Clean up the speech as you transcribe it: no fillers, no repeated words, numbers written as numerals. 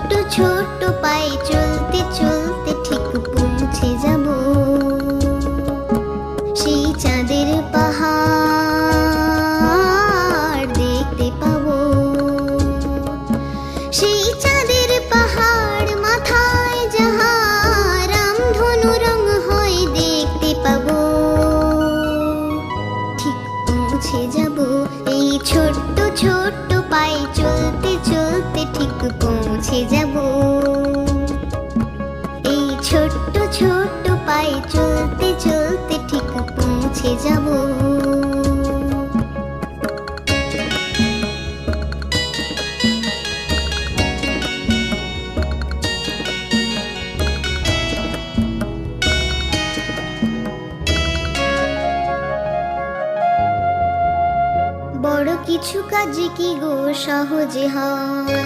ছোট্ট ছোট্ট পায়ে চলতে চলতে ঠিক পৌঁছে যাব সেই চাঁদের পাহাড় দেখতে পাবো। সেই চাঁদের পাহাড় মাথায় যাহা রামধনু রং হয় দেখতে পাবো। ঠিক পৌঁছে যাব এই ছোট্ট ছোট্ট পায়ে চলতে চলতে ঠিক পৌঁছে যাব। এই ছোট্ট ছোট্ট পায়ে চলতে চলতে ঠিক পৌঁছে যাব। বড় কিছু কাজ কি গো সহজে হয়?